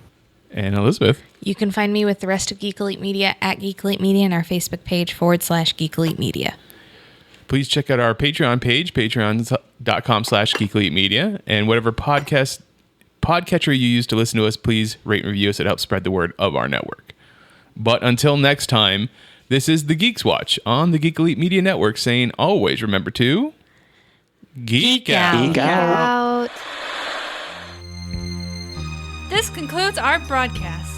And Elizabeth? You can find me with the rest of Geek Elite Media at Geek Elite Media and our Facebook page /Geek Elite Media. Please check out our Patreon page, patreon.com/Geek Elite Media. And whatever podcatcher you use to listen to us, please rate and review us. It helps spread the word of our network. But until next time, this is the Geeks Watch on the Geek Elite Media Network saying always remember to geek out. Geek out. Out. This concludes our broadcast.